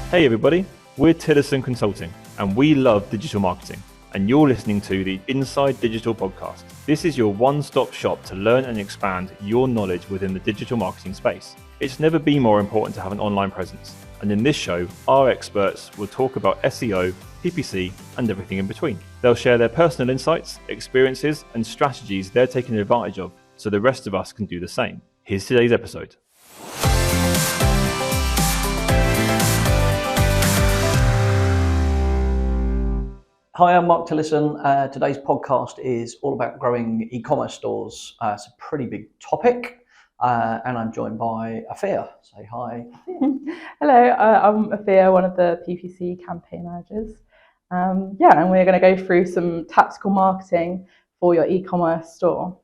Hey everybody, we're Tillison Consulting and we love digital marketing, and you're listening to the Inside Digital podcast. This is your one-stop shop to learn and expand your knowledge within the digital marketing space. It's never been more important to have an online presence, and in this show, our experts will talk about SEO, PPC, and everything in between. They'll share their personal insights, experiences, and strategies they're taking advantage of so the rest of us can do the same. Here's today's episode. Hi, I'm Mark Tillison. Today's podcast is all about growing e-commerce stores. It's a pretty big topic, and I'm joined by Apphia. Say hi. Hello, I'm Apphia, one of the PPC campaign managers. And we're going to go through some tactical marketing for your e-commerce store.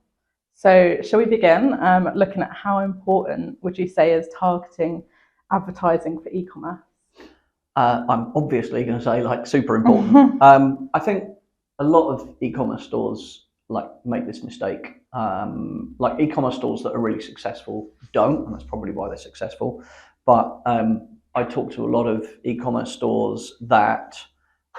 So shall we begin looking at how important would you say is targeting advertising for e-commerce? I'm obviously going to say super important. I think a lot of e-commerce stores make this mistake. E-commerce stores that are really successful don't, and that's probably why they're successful. But I talk to a lot of e-commerce stores that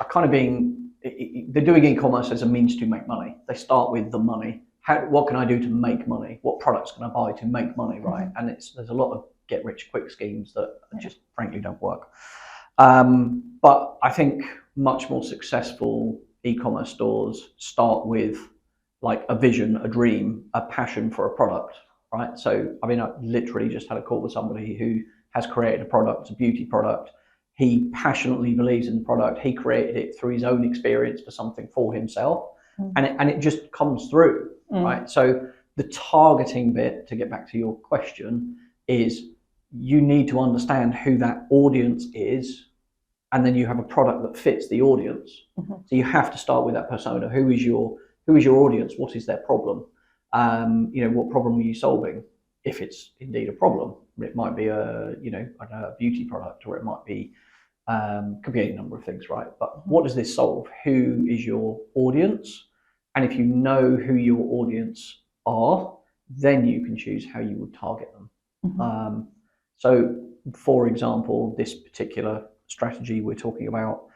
are they're doing e-commerce as a means to make money. They start with the money. What can I do to make money? What products can I buy to make money, right? And there's a lot of get-rich-quick schemes that just frankly don't work. But I think much more successful e-commerce stores start with a vision, a dream, a passion for a product, right? So, I literally just had a call with somebody who has created a product, a beauty product. He passionately believes in the product. He created it through his own experience for something for himself, and it just comes through, right? So the targeting bit, to get back to your question, is you need to understand who that audience is, and then you have a product that fits the audience. So you have to start with that persona. Who is your audience? What is their problem? What problem are you solving? If it's indeed a problem, it might be a beauty product, or it might be could be any number of things, right? But what does this solve? Who is your audience? And if you know who your audience are, then you can choose how you would target them. So, for example, this particular strategy we're talking about,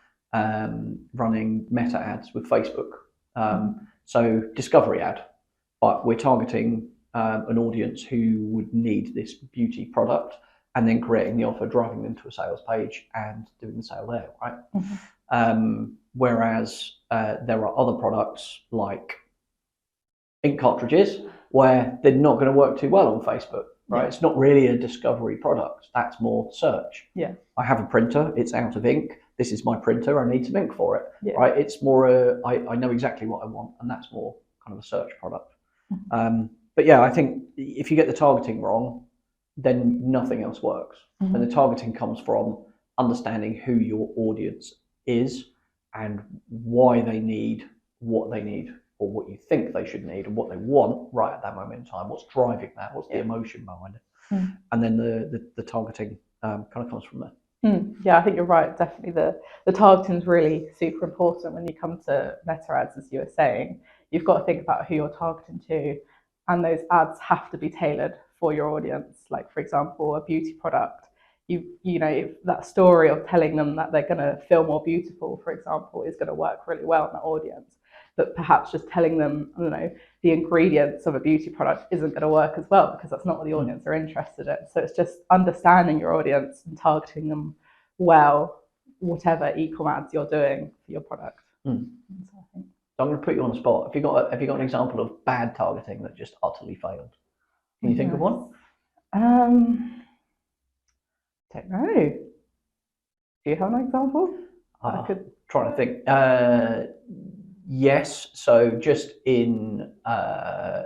running meta ads with Facebook. So discovery ad, but we're targeting an audience who would need this beauty product, and then creating the offer, driving them to a sales page and doing the sale there, right? Whereas there are other products like ink cartridges where they're not going to work too well on Facebook. Right, it's not really a discovery product. That's more search. Yeah, I have a printer. It's out of ink. This is my printer. I need some ink for it. Yeah. Right, it's more I know exactly what I want, and that's more kind of a search product. But yeah, I think if you get the targeting wrong, then nothing else works. And the targeting comes from understanding who your audience is and why they need what they need, or what you think they should need, and what they want right at that moment in time. What's driving that? What's the emotion behind it? And then the targeting kind of comes from there. Yeah, I think you're right. Definitely the targeting is really super important when you come to meta ads, as you were saying. You've got to think about who you're targeting to, and those ads have to be tailored for your audience. Like, for example, a beauty product, if that story of telling them that they're going to feel more beautiful, for example, is going to work really well in that audience. But perhaps just telling them, the ingredients of a beauty product isn't going to work as well, because that's not what the audience are interested in. So it's just understanding your audience and targeting them well, whatever e-com ads you're doing for your product. So I'm going to put you on the spot. Have you got an example of bad targeting that just utterly failed? Can you think of one? Don't know. Do you have an example? Trying to think. Yes, so just in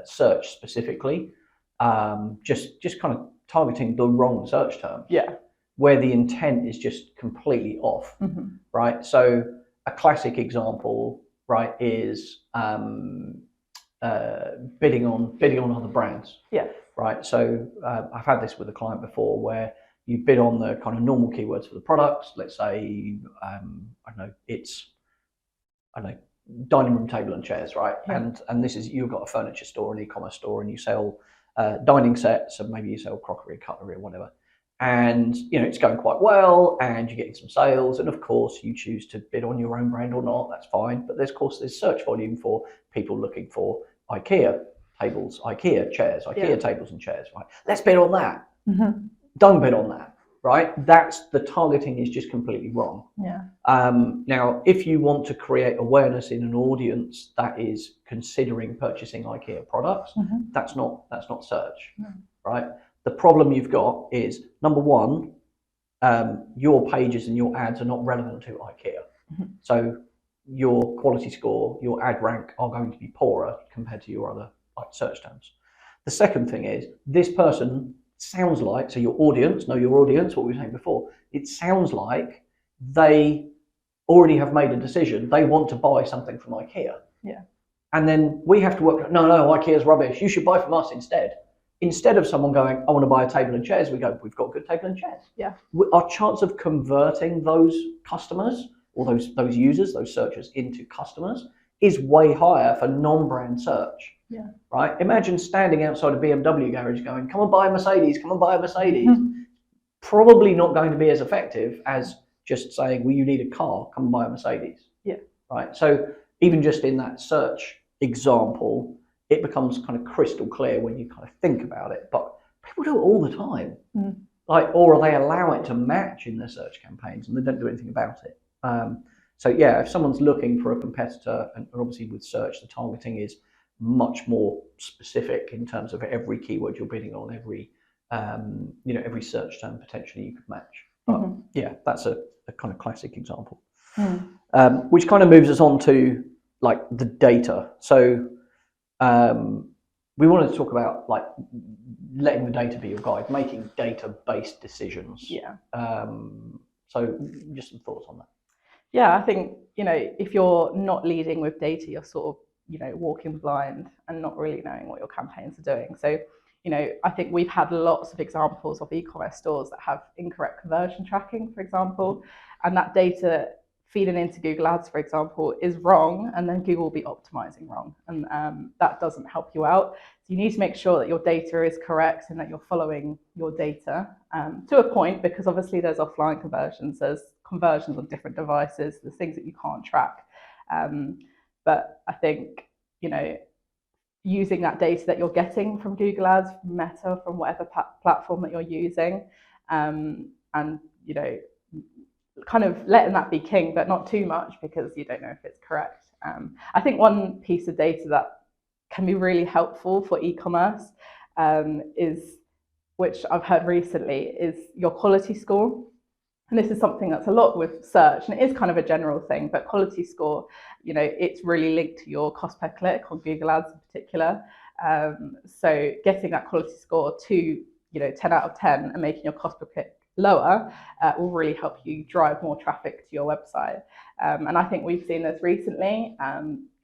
search specifically, just kind of targeting the wrong search term. Yeah. Where the intent is just completely off, right? So a classic example, right, is bidding on other brands. Yeah. Right. So I've had this with a client before, where you bid on the kind of normal keywords for the products. Let's say it's dining room table and chairs, right? Yeah. And this is, you've got a furniture store, an e-commerce store, and you sell dining sets, and maybe you sell crockery, cutlery, or whatever. and it's going quite well, and you're getting some sales, and of course you choose to bid on your own brand or not. That's fine, but there's search volume for people looking for IKEA tables, IKEA chairs, IKEA tables and chairs. Right? Let's bid on that. Mm-hmm. Don't bid on that. Right? That's the targeting is just completely wrong. Yeah. Now, if you want to create awareness in an audience that is considering purchasing IKEA products, that's not search, right? The problem you've got is, number one, your pages and your ads are not relevant to IKEA. So your quality score, your ad rank are going to be poorer compared to your other search terms. The second thing is, this person sounds like, so your audience, know your audience, what we were saying before, it sounds like they already have made a decision. They want to buy something from IKEA. Yeah. And then we have to work, no, IKEA's rubbish. You should buy from us instead. Instead of someone going, I want to buy a table and chairs, we go, we've got good table and chairs. Yeah. Our chance of converting those customers or those users, those searchers into customers is way higher for non-brand search. Yeah. Right? Imagine standing outside a BMW garage going, come and buy a Mercedes, come and buy a Mercedes. Probably not going to be as effective as just saying, well, you need a car, come and buy a Mercedes. Yeah. Right? So even just in that search example, it becomes kind of crystal clear when you kind of think about it. But people do it all the time. Or they allow it to match in their search campaigns and they don't do anything about it. So yeah, if someone's looking for a competitor, and obviously with search, the targeting is much more specific in terms of every keyword you're bidding on, every every search term potentially you could match. But yeah, that's a kind of classic example. Which kind of moves us on to like the data. So we wanted to talk about like letting the data be your guide, making data-based decisions. Yeah. So just some thoughts on that. Yeah, I think, if you're not leading with data, you're sort of, walking blind and not really knowing what your campaigns are doing. So, I think we've had lots of examples of e-commerce stores that have incorrect conversion tracking, for example, and that data feeding into Google Ads, for example, is wrong, and then Google will be optimizing wrong, and that doesn't help you out. So you need to make sure that your data is correct and that you're following your data to a point, because obviously there's offline conversions, there's conversions on different devices, there's things that you can't track. But I think, using that data that you're getting from Google Ads, from Meta, from whatever platform that you're using, and, kind of letting that be king, but not too much because you don't know if it's correct. I think one piece of data that can be really helpful for e-commerce is, which I've heard recently, is your quality score. And this is something that's a lot with search, and it is kind of a general thing, but quality score, it's really linked to your cost per click on Google Ads in particular. So getting that quality score to, 10 out of 10 and making your cost per click lower will really help you drive more traffic to your website. And I think we've seen this recently.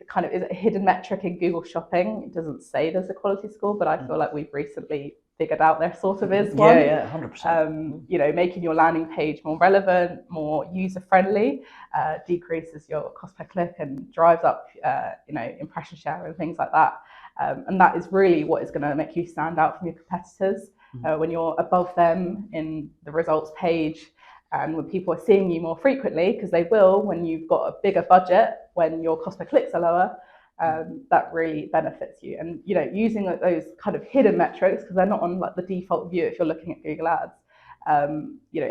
Kind of is a hidden metric in Google Shopping. It doesn't say there's a quality score, but I feel like we've recently figured out there sort of is one. Yeah, 100%. Making your landing page more relevant, more user-friendly, decreases your cost per click and drives up, impression share and things like that. And that is really what is going to make you stand out from your competitors. When you're above them in the results page, and when people are seeing you more frequently, because they will when you've got a bigger budget, when your cost per clicks are lower, that really benefits you. And using those kind of hidden metrics, because they're not on like the default view if you're looking at Google Ads,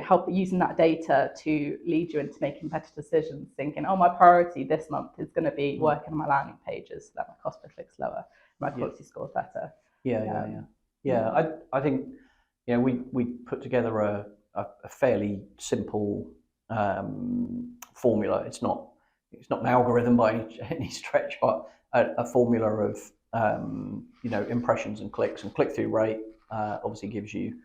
help using that data to lead you into making better decisions, thinking, oh, my priority this month is going to be working on my landing pages so that my cost per click's lower, my quality score's better. Yeah. I think we put together a fairly simple formula. It's not an algorithm by any stretch, but a formula of impressions and clicks, and click-through rate obviously gives you,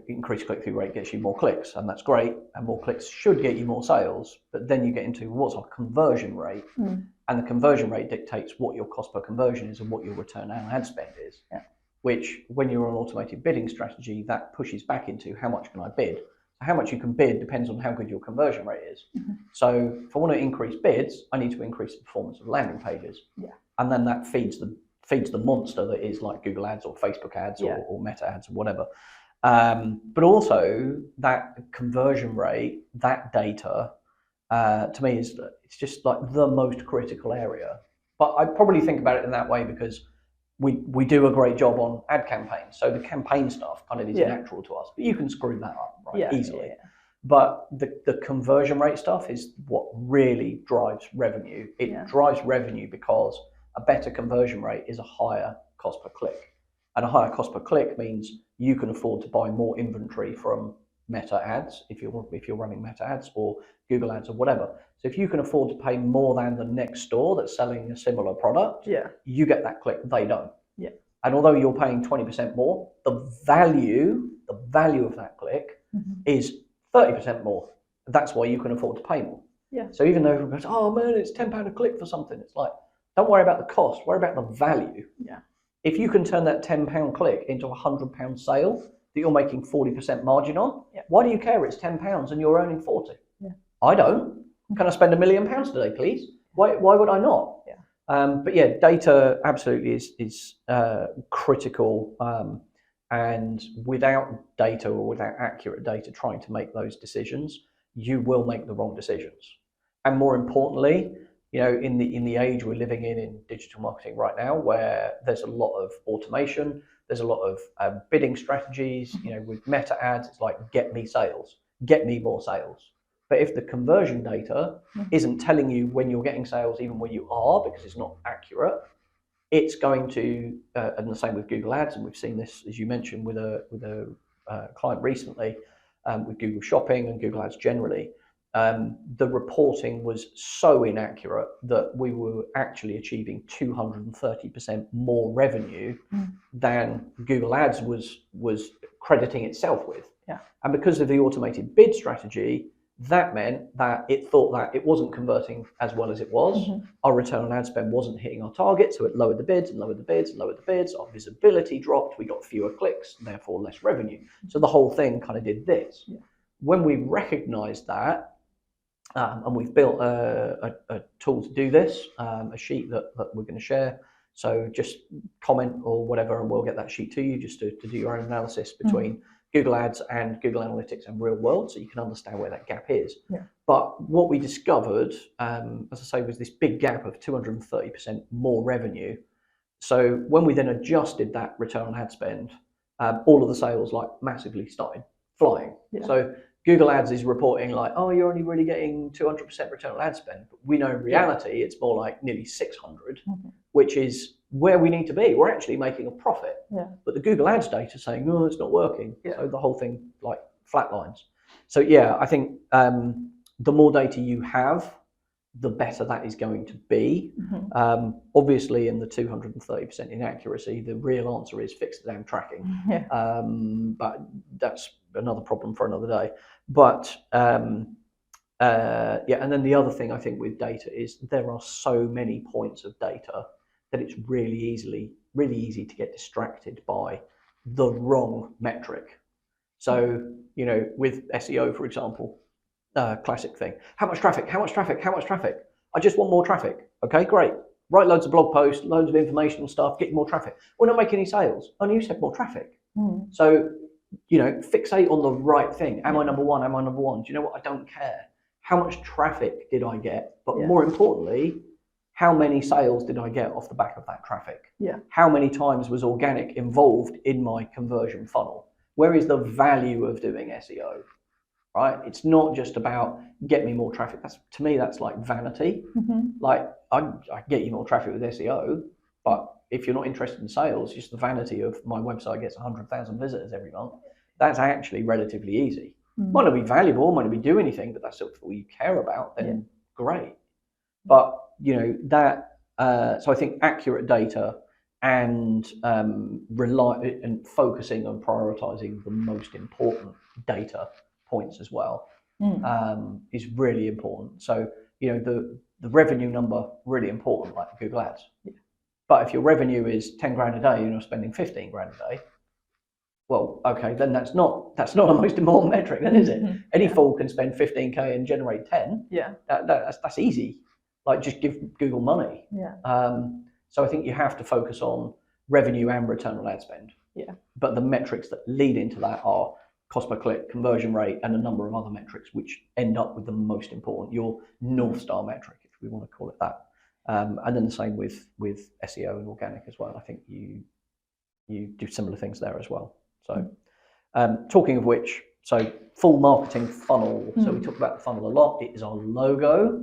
increased click-through rate gets you more clicks, and that's great, and more clicks should get you more sales. But then you get into what's our conversion rate, and the conversion rate dictates what your cost per conversion is and what your return on ad spend is. Yeah. Which, when you're on automated bidding strategy, that pushes back into how much can I bid. How much you can bid depends on how good your conversion rate is. So if I want to increase bids, I need to increase the performance of landing pages. Yeah. And then that feeds the monster that is like Google Ads or Facebook ads or Meta ads or whatever. But also that conversion rate, that data, to me it's just like the most critical area. But I probably think about it in that way because we do a great job on ad campaigns, so the campaign stuff kind of is natural to us. But you can screw that up easily. But the conversion rate stuff is what really drives revenue. It drives revenue because a better conversion rate is a higher cost per click, and a higher cost per click means you can afford to buy more inventory from Meta ads if you're running Meta ads or Google ads or whatever. So if you can afford to pay more than the next store that's selling a similar product, you get that click, they don't. And although you're paying 20% more, the value of that click is 30% more. That's why you can afford to pay more. So even though everyone goes, oh man, it's £10 a click for something, it's like, don't worry about the cost, worry about the value. If you can turn that £10 click into a £100 sale that you're making 40% margin on, why do you care it's £10 and you're earning 40? I don't. Can I spend £1 million today, please? Why would I not? But yeah, data absolutely is critical. And without data or without accurate data trying to make those decisions, you will make the wrong decisions. And more importantly, you know, in the age we're living in digital marketing right now, where there's a lot of automation, there's a lot of bidding strategies. You know, with Meta ads, it's like, get me sales, get me more sales. But if the conversion data isn't telling you when you're getting sales, even when you are, because it's not accurate, it's going to, and the same with Google ads, and we've seen this, as you mentioned, with a client recently, with Google Shopping and Google ads generally. The reporting was so inaccurate that we were actually achieving 230% more revenue than Google ads was crediting itself with. And because of the automated bid strategy, that meant that it thought that it wasn't converting as well as it was. Our return on ad spend wasn't hitting our target, so it lowered the bids and lowered the bids and lowered the bids. Our visibility dropped, we got fewer clicks, therefore less revenue. So the whole thing kind of did this. When we recognized that, and we've built a tool to do this, a sheet that we're going to share. So just comment or whatever, and we'll get that sheet to you just to do your own analysis between Google ads and Google Analytics and real world, so you can understand where that gap is. But what we discovered, as I say, was this big gap of 230% more revenue. So when we then adjusted that return on ad spend, all of the sales like massively started flying. So Google ads is reporting like, oh, you're only really getting 200% return on ad spend. But we know in reality, it's more like nearly 600, which is where we need to be. We're actually making a profit. But the Google ads data is saying, oh, it's not working. So the whole thing like flatlines. So yeah, I think the more data you have, the better that is going to be. Obviously, in the 230% inaccuracy, the real answer is fix the damn tracking. But that's another problem for another day. But yeah, and then the other thing I think with data is there are so many points of data that it's really easy to get distracted by the wrong metric. So, you know, with SEO, for example, classic thing, how much traffic, how much traffic, how much traffic? I just want more traffic. Okay, great. Write loads of blog posts, loads of informational stuff, get more traffic. We're not making any sales. Only you said more traffic. So, you know, fixate on the right thing. Am I number one? Am I number one? Do you know what? I don't care. How much traffic did I get? But more importantly, how many sales did I get off the back of that traffic? How many times was organic involved in my conversion funnel? Where is the value of doing SEO? Right? It's not just about get me more traffic. That's, to me, that's like vanity. Like I get you more traffic with SEO, but if you're not interested in sales, just the vanity of my website gets 100,000 visitors every month. That's actually relatively easy. Might not be valuable, might not be do anything, but that's something you care about, then great. But you know that. So I think accurate data and focusing on prioritizing the most important data points as well is really important. So you know the revenue number really important, like Google ads. But if your revenue is 10 grand a day and you're spending 15 grand a day, well, okay, then that's not the most important metric, then, is it? Any fool can spend 15k and generate 10. That's easy. Like, just give Google money. So I think you have to focus on revenue and return on ad spend. Yeah. But the metrics that lead into that are cost per click, conversion rate, and a number of other metrics which end up with the most important, your North Star metric, if we want to call it that. And then the same with SEO and organic as well. I think you do similar things there as well. So talking of which, so full marketing funnel. So we talked about the funnel a lot. It is our logo.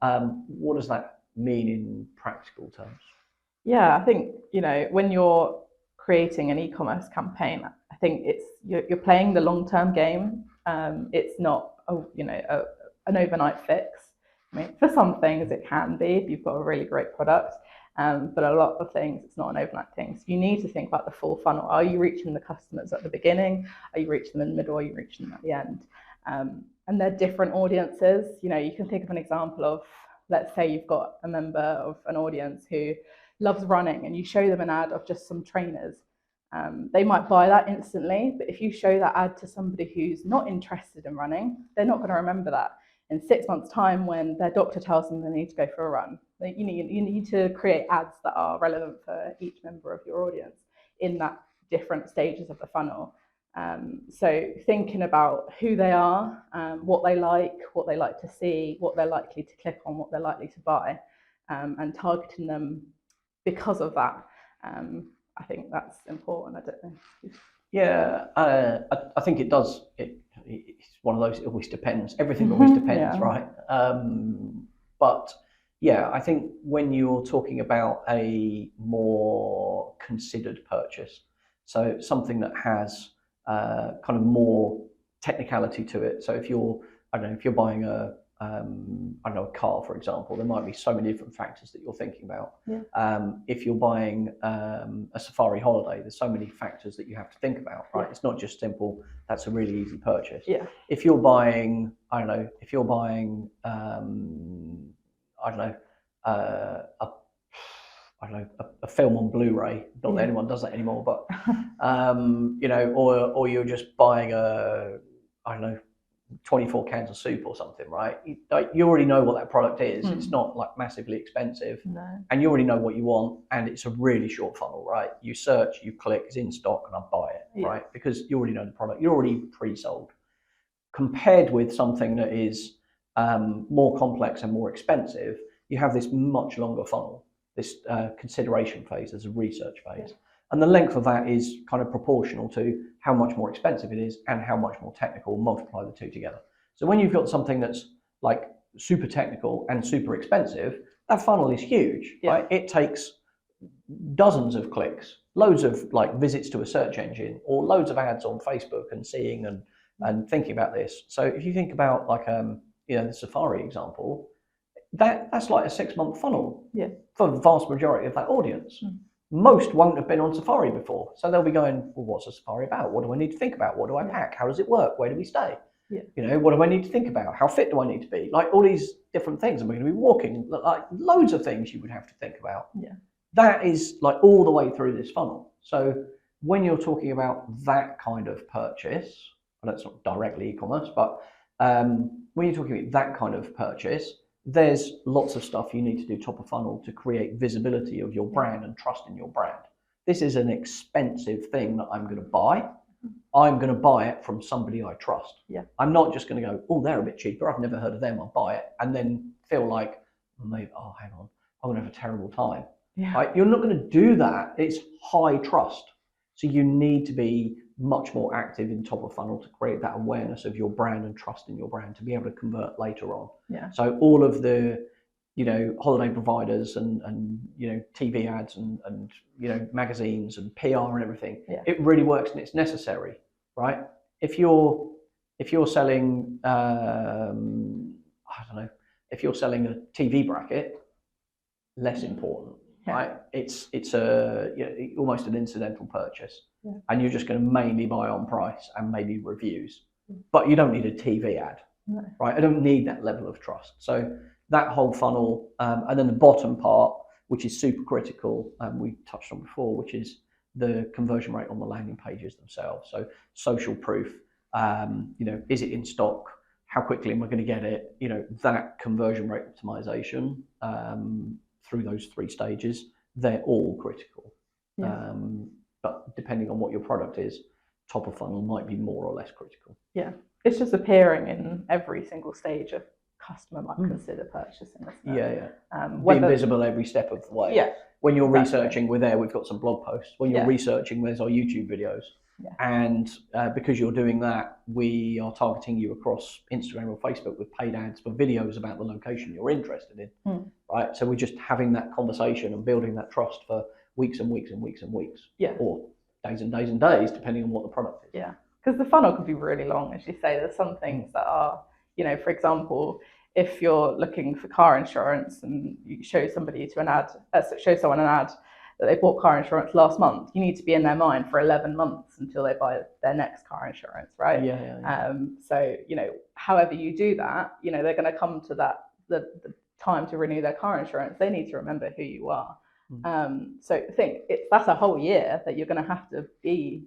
What does that mean in practical terms? Yeah, I think, when you're creating an e-commerce campaign, I think you're playing the long-term game. It's not an overnight fix. I mean, for some things it can be if you've got a really great product, but a lot of things it's not an overnight thing. So you need to think about the full funnel. Are you reaching the customers at the beginning? Are you reaching them in the middle? Are you reaching them at the end? And they're different audiences. You can think of an example of, let's say you've got a member of an audience who loves running and you show them an ad of just some trainers. They might buy that instantly, but if you show that ad to somebody who's not interested in running, they're not going to remember that in 6 months' time when their doctor tells them they need to go for a run. You need to create ads that are relevant for each member of your audience in that different stages of the funnel. So thinking about who they are, what they like to see, what they're likely to click on, what they're likely to buy, and targeting them because of that. I think that's important. I don't know. Yeah, I think it does. It's one of those, it always depends. Everything always depends, right? But yeah, I think when you're talking about a more considered purchase, so something that has kind of more technicality to it. So if you're buying a car, for example, there might be so many different factors that you're thinking about. If you're buying a safari holiday, there's so many factors that you have to think about, right? It's not just simple, that's a really easy purchase. If you're buying, a film on Blu-ray, not that anyone does that anymore, but or you're just buying 24 cans of soup or something, right? You already know what that product is. It's not like massively expensive, and you already know what you want, and it's a really short funnel, right? You search, you click, it's in stock, and I buy it, right? Because you already know the product, you're already pre-sold. Compared with something that is more complex and more expensive, you have this much longer funnel, this consideration phase, there's a research phase. And the length of that is kind of proportional to how much more expensive it is and how much more technical. Multiply the two together. So when you've got something that's like super technical and super expensive, that funnel is huge, right? It takes dozens of clicks, loads of like visits to a search engine, or loads of ads on Facebook and seeing and thinking about this. So if you think about like the Safari example, that's like a 6-month funnel for the vast majority of that audience. Most won't have been on Safari before, so they'll be going, well, what's a Safari about? What do I need to think about? What do I pack? How does it work? Where do we stay? What do I need to think about? How fit do I need to be? Like all these different things. Am I going to be walking? Like loads of things you would have to think about. That is like all the way through this funnel. So when you're talking about that kind of purchase, well, that's not directly e-commerce, but when you're talking about that kind of purchase, there's lots of stuff you need to do top of funnel to create visibility of your brand and trust in your brand. This is an expensive thing that I'm going to buy. I'm going to buy it from somebody I trust. I'm not just going to go, oh, they're a bit cheaper, I've never heard of them, I'll buy it, and then feel like, maybe, oh, hang on, I'm going to have a terrible time. Right? You're not going to do that. It's high trust. So you need to be much more active in top of funnel to create that awareness of your brand and trust in your brand to be able to convert later on. So all of the holiday providers and TV ads and magazines and PR and everything, it really works and it's necessary, right? If you're selling if you're selling a TV bracket, less important. Right, it's almost an incidental purchase, and you're just going to mainly buy on price and maybe reviews, but you don't need a TV ad, right? I don't need that level of trust. So that whole funnel, and then the bottom part, which is super critical, we touched on before, which is the conversion rate on the landing pages themselves. So social proof, is it in stock? How quickly am I going to get it? That conversion rate optimization. Through those 3 stages, they're all critical. but depending on what your product is, top of funnel might be more or less critical. Yeah, it's just appearing in every single stage a customer might consider purchasing. Being visible every step of the way. Yeah. When you're researching, we're there. We've got some blog posts. When you're researching, there's our YouTube videos. Yeah. And because you're doing that, we are targeting you across Instagram or Facebook with paid ads for videos about the location you're interested in, right? So we're just having that conversation and building that trust for weeks and weeks and weeks and weeks, or days and days and days, depending on what the product is. Yeah, because the funnel can be really long, as you say. There's some things that are, you know, for example, if you're looking for car insurance and you show somebody to an ad, show someone an ad that they bought car insurance last month, you need to be in their mind for 11 months until they buy their next car insurance, right? So, you know, however you do that, you know, they're going to come to that, the time to renew their car insurance, they need to remember who you are. So I think that's a whole year that you're going to have to be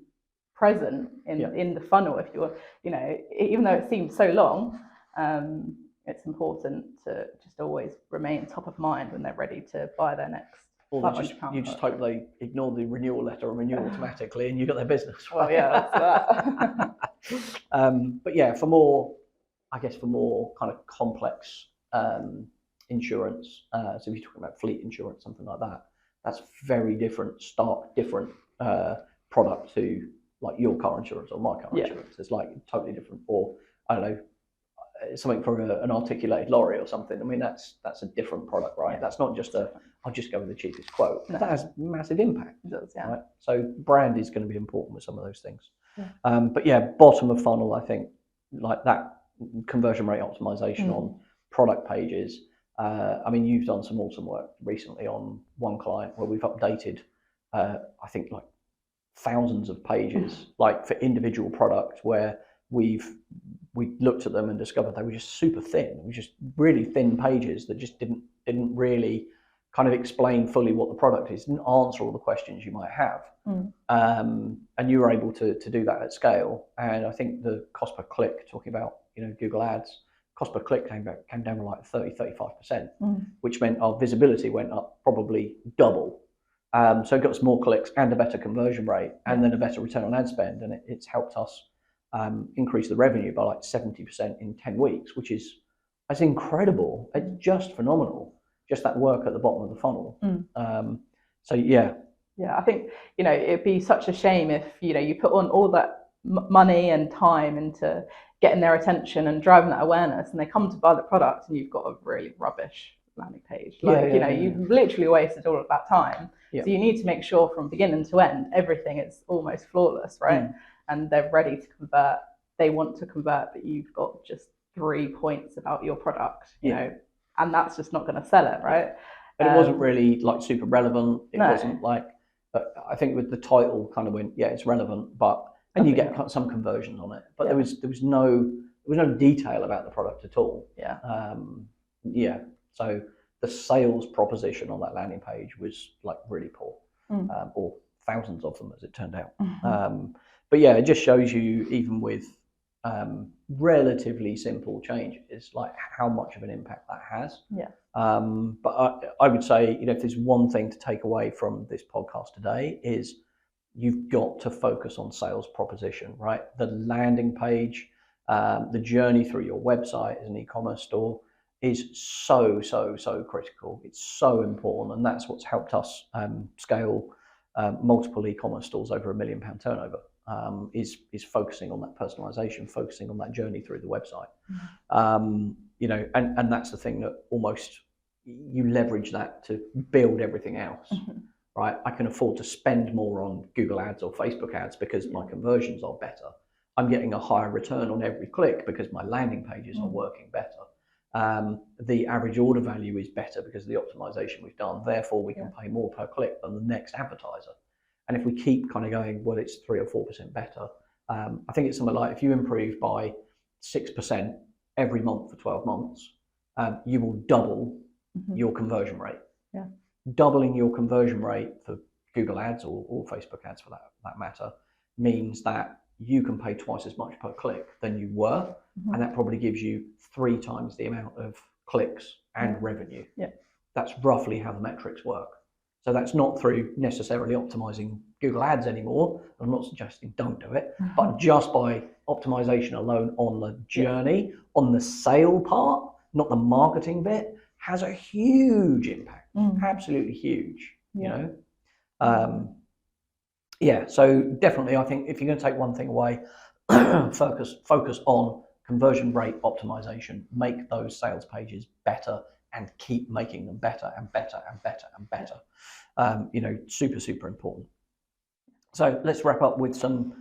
present in the funnel if you're, you know, even though it seems so long, it's important to just always remain top of mind when they're ready to buy their next. You just hope they ignore the renewal letter and renew automatically, and you got their business. Well, yeah, that's that. But yeah, for more kind of complex insurance, so if you're talking about fleet insurance, something like that, that's very different, product to like your car insurance or my car insurance. It's like totally different. Or I don't know, something for an articulated lorry or something. I mean, that's a different product, right? That's not just I'll just go with the cheapest quote. No. That has massive impact. It does, yeah. Right? So brand is going to be important with some of those things. But yeah, bottom of funnel, I think, like that conversion rate optimization on product pages. I mean, you've done some awesome work recently on one client where we've updated, I think, like thousands of pages, like for individual products, where we looked at them and discovered they were just super thin. It was just really thin pages that just didn't really kind of explain fully what the product is, didn't answer all the questions you might have. And you were able to do that at scale. And I think the cost per click, talking about, you know, Google Ads, cost per click came down to like 30-35%, which meant our visibility went up probably double. So it got us more clicks and a better conversion rate, and then a better return on ad spend. And it's helped us increase the revenue by like 70% in 10 weeks, which is, that's incredible. It's just phenomenal. Just that work at the bottom of the funnel. So yeah, I think, you know, it'd be such a shame if, you know, you put on all that money and time into getting their attention and driving that awareness, and they come to buy the product and you've got a really rubbish landing page. Like, you've literally wasted all of that time. So you need to make sure from beginning to end, everything is almost flawless, right? And they're ready to convert. They want to convert, but you've got just 3 points about your product, you know, and that's just not going to sell it, right? But it wasn't really like super relevant. It wasn't like, but I think with the title kind of went, it's relevant, and you get some conversions on it, but there was no detail about the product at all. So the sales proposition on that landing page was like really poor, or thousands of them, as it turned out. But yeah, it just shows you, even with relatively simple changes, like how much of an impact that has. But I would say, you know, if there's one thing to take away from this podcast today, is you've got to focus on sales proposition, right? The landing page, the journey through your website as an e-commerce store is so critical. It's so important, and that's what's helped us scale multiple e-commerce stores over £1 million turnover. Is focusing on that personalization, focusing on that journey through the website. You know, and that's the thing that almost you leverage that to build everything else, right? I can afford to spend more on Google Ads or Facebook ads because my conversions are better. I'm getting a higher return on every click because my landing pages are working better. The average order value is better because of the optimization we've done. Therefore, we can pay more per click than the next advertiser. And if we keep kind of going, well, it's 3 or 4% better. I think it's something like, if you improve by 6% every month for 12 months, you will double your conversion rate. Doubling your conversion rate for Google Ads or Facebook ads for that matter means that you can pay twice as much per click than you were, and that probably gives you 3 times the amount of clicks and revenue. That's roughly how the metrics work. So that's not through necessarily optimizing Google Ads anymore. I'm not suggesting don't do it, but just by optimization alone on the journey, on the sale part, not the marketing bit, has a huge impact. Absolutely huge. You know. So definitely, I think if you're going to take one thing away, focus on conversion rate optimization. Make those sales pages better and keep making them better and better and better and better. Super important. So let's wrap up with some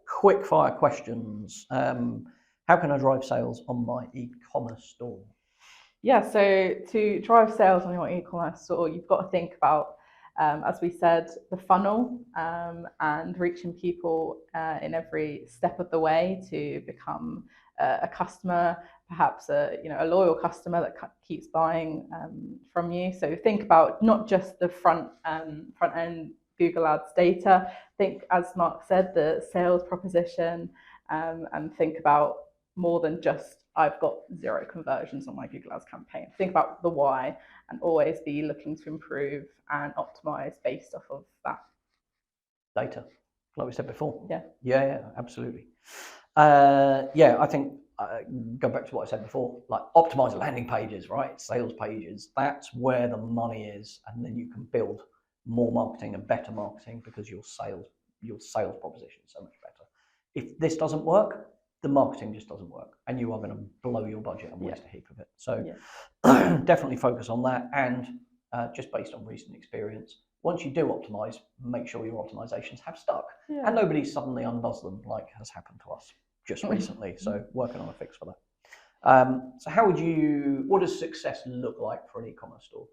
quick fire questions. How can I drive sales on my e-commerce store? Yeah, so to drive sales on your e-commerce store, you've got to think about, as we said, the funnel and reaching people in every step of the way to become a customer, perhaps a loyal customer that keeps buying from you. So think about not just the front end Google Ads data. Think, as Mark said, the sales proposition, and think about more than just I've got 0 conversions on my Google Ads campaign. Think about the why and always be looking to improve and optimize based off of that data, like we said before. Yeah, absolutely. I think go back to what I said before, like optimize landing pages, right? Sales pages. That's where the money is, and then you can build more marketing and better marketing because your sales proposition is so much better. If this doesn't work, the marketing just doesn't work, and you are going to blow your budget and waste a heap of it. So definitely focus on that, and just based on recent experience, once you do optimize, make sure your optimizations have stuck, and nobody suddenly undoes them like has happened to us just recently. So working on a fix for that. So what does success look like for an e-commerce store?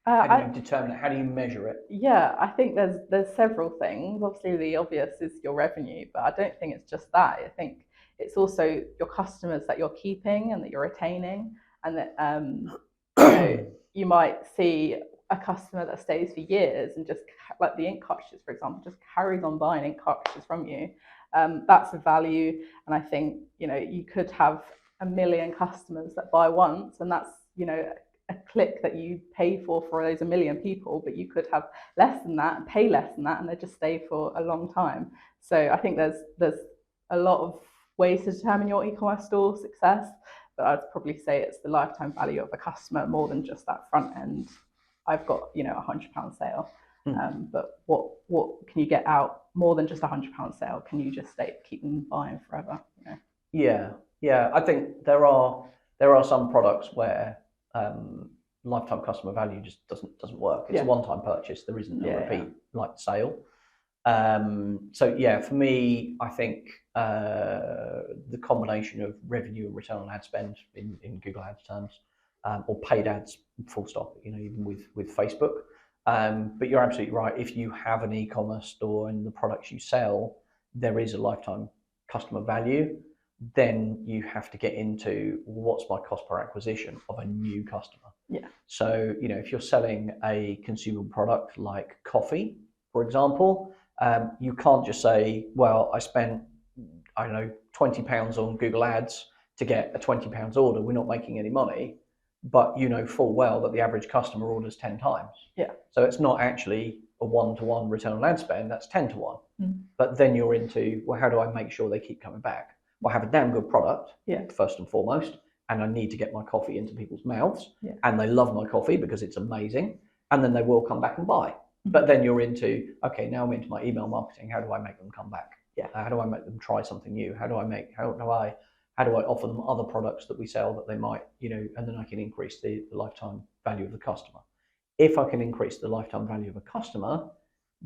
How do you determine it? How do you measure it? Yeah, I think there's several things. Obviously, the obvious is your revenue, but I don't think it's just that. I think it's also your customers that you're keeping and that you're retaining, and that you might see a customer that stays for years and just, like the ink cartridges, for example, just carries on buying ink cartridges from you. That's a value, and I think you could have 1 million customers that buy once, and that's a click that you pay for those 1 million people, but you could have less than that and pay less than that, and they just stay for a long time. So I think there's a lot of ways to determine your e-commerce store success, but I'd probably say it's the lifetime value of a customer more than just that front end. I've got £100 sale, but what can you get out more than just £100 sale? Can you just keep them buying forever? Yeah. I think there are some products where lifetime customer value just doesn't work. It's a one-time purchase. There isn't a repeat like sale. For me, I think the combination of revenue and return on ad spend in Google Ads terms, or paid ads, full stop. Even with Facebook. But you're absolutely right. If you have an e-commerce store and the products you sell, there is a lifetime customer value. Then you have to get into what's my cost per acquisition of a new customer. Yeah. So, if you're selling a consumable product like coffee, for example, you can't just say, well, I spent, I don't know, £20 on Google Ads to get a £20 order. We're not making any money, but you know full well that the average customer orders 10 times. Yeah. So it's not actually a 1-to-1 return on ad spend, that's 10-to-1. But then you're into, well, how do I make sure they keep coming back? Well, I have a damn good product, first and foremost, and I need to get my coffee into people's mouths, and they love my coffee because it's amazing, and then they will come back and buy. But then you're into, okay, now I'm into my email marketing. How do I make them come back? How do I make them try something new? How do I offer them other products that we sell that they might, and then I can increase the lifetime value of the customer. If I can increase the lifetime value of a customer,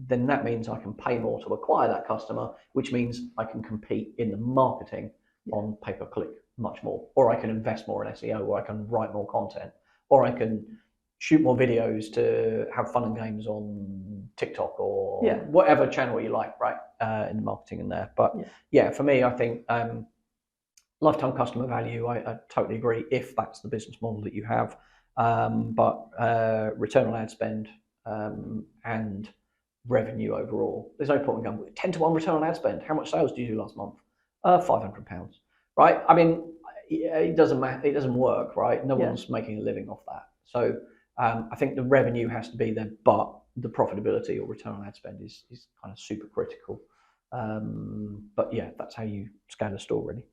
then that means I can pay more to acquire that customer, which means I can compete in the marketing on pay-per-click much more, or I can invest more in SEO, or I can write more content, or I can shoot more videos to have fun and games on TikTok or whatever channel you like, right, in the marketing in there. But for me, I think lifetime customer value, I totally agree if that's the business model that you have. But return on ad spend and revenue overall, there's no point in going 10-to-1 return on ad spend. How much sales do you do last month? £500, right? I mean, it doesn't matter. It doesn't work, right? No one's making a living off that. So I think the revenue has to be there, but the profitability or return on ad spend is kind of super critical. But yeah, that's how you scale a store, really.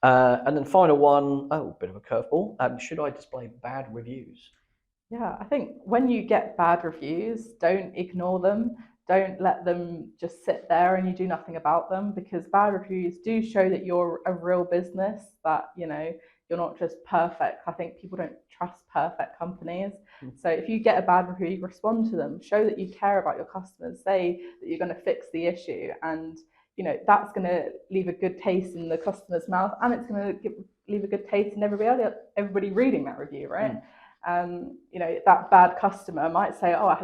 And then final one, bit of a curveball. Should I display bad reviews? Yeah, I think when you get bad reviews, don't ignore them. Don't let them just sit there and you do nothing about them, because bad reviews do show that you're a real business, that, you know, you're not just perfect. I think people don't trust perfect companies. So if you get a bad review, give to them, show that you care about your customers, say that you're going to fix the issue, and you know that's going to leave a good taste in the customer's mouth, and it's going to leave a good taste in everybody reading that review, right? You know, that bad customer might say, oh, I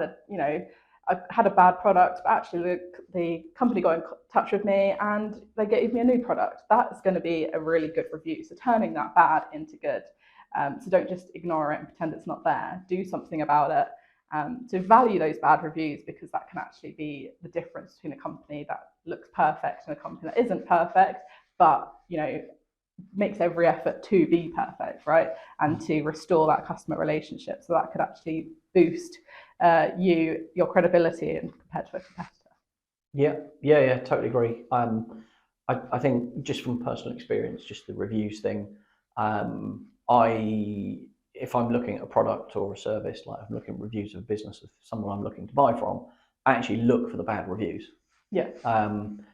had a bad product, but actually the company got in touch with me and they gave me a new product. That's going to be a really good review. So turning that bad into good. So don't just ignore it and pretend it's not there. Do something about it. So value those bad reviews, because that can actually be the difference between a company that looks perfect and a company that isn't perfect, but you know, makes every effort to be perfect, right? And to restore that customer relationship. So that could actually boost your credibility and compared to a competitor. Yeah, totally agree. I think just from personal experience, just the reviews thing, if I'm looking at a product or a service, like I'm looking at reviews of a business of someone I'm looking to buy from, I actually look for the bad reviews. Yeah.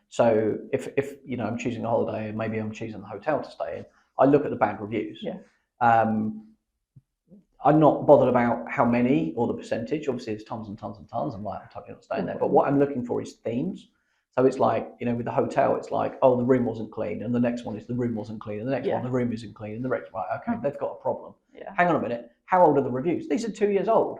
So if you know I'm choosing a holiday and maybe I'm choosing a hotel to stay in, I look at the bad reviews. Yeah. I'm not bothered about how many or the percentage. Obviously, there's tons and tons and tons. I'm totally not staying there. But what I'm looking for is themes. So it's like, you know, with the hotel, it's like, oh, the room wasn't clean, and the next one is the room wasn't clean, and the next one, the room isn't clean, and the next one, okay, they've got a problem. Yeah. Hang on a minute. How old are the reviews? These are 2 years old,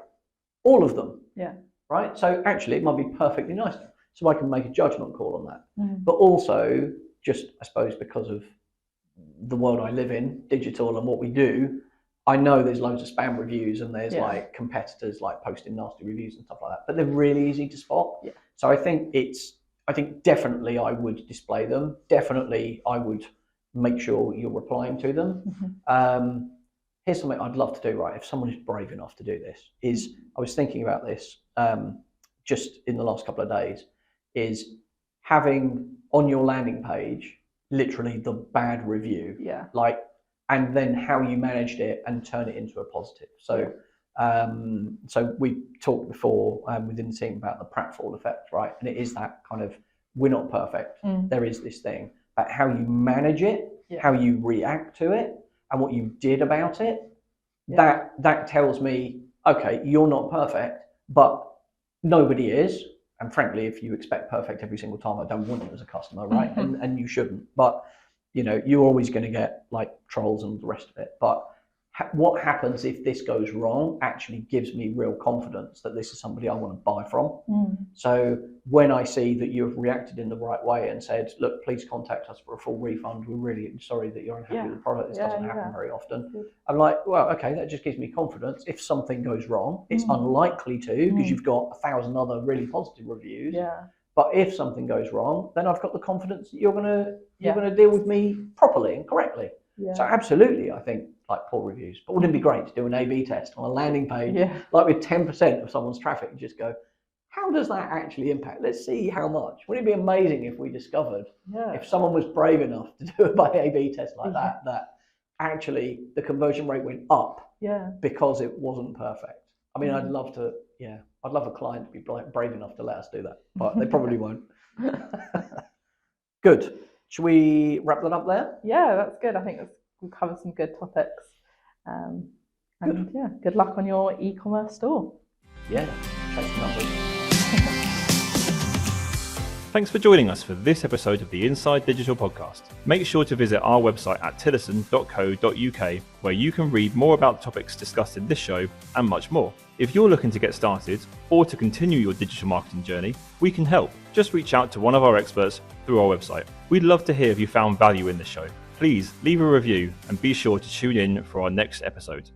all of them. Yeah. Right. So actually, it might be perfectly nice. So I can make a judgment call on that. But also, just I suppose because of the world I live in, digital and what we do, I know there's loads of spam reviews and there's like competitors like posting nasty reviews and stuff like that, but they're really easy to spot. Yeah. So I think definitely I would display them. Definitely I would make sure you're replying to them. Here's something I'd love to do, right? If someone is brave enough to do this, I was thinking about this just in the last couple of days, is having on your landing page literally the bad review, and then how you managed it and turn it into a positive. So so we talked before within the team about the pratfall effect, right? And it is that kind of, we're not perfect, there is this thing, but how you manage it, how you react to it, and what you did about it, that tells me, okay, you're not perfect, but nobody is. And frankly, if you expect perfect every single time, I don't want you as a customer, right? And you shouldn't. But you know, you're always going to get like trolls and the rest of it. But what happens if this goes wrong actually gives me real confidence that this is somebody I want to buy from. So when I see that you've reacted in the right way and said, look, please contact us for a full refund, we're really sorry that you're unhappy with the product, this doesn't happen very often. I'm like, well, okay, that just gives me confidence. If something goes wrong, it's unlikely to, because you've got 1,000 other really positive reviews. But if something goes wrong, then I've got the confidence that you're gonna deal with me properly and correctly. So absolutely, I think like poor reviews. But wouldn't it be great to do an A/B test on a landing page, like with 10% of someone's traffic, and just go, how does that actually impact? Let's see how much. Wouldn't it be amazing if we discovered, if someone was brave enough to do a A/B test like that actually the conversion rate went up because it wasn't perfect. I mean, I'd love a client to be brave enough to let us do that, but they probably won't. Good. Should we wrap that up there? Yeah, that's good. I think we've covered some good topics. Good luck on your e-commerce store. Yeah, chase the numbers. Thanks for joining us for this episode of the Inside Digital Podcast. Make sure to visit our website at tillison.co.uk, where you can read more about the topics discussed in this show and much more. If you're looking to get started or to continue your digital marketing journey, we can help. Just reach out to one of our experts through our website. We'd love to hear if you found value in this show. Please leave a review and be sure to tune in for our next episode.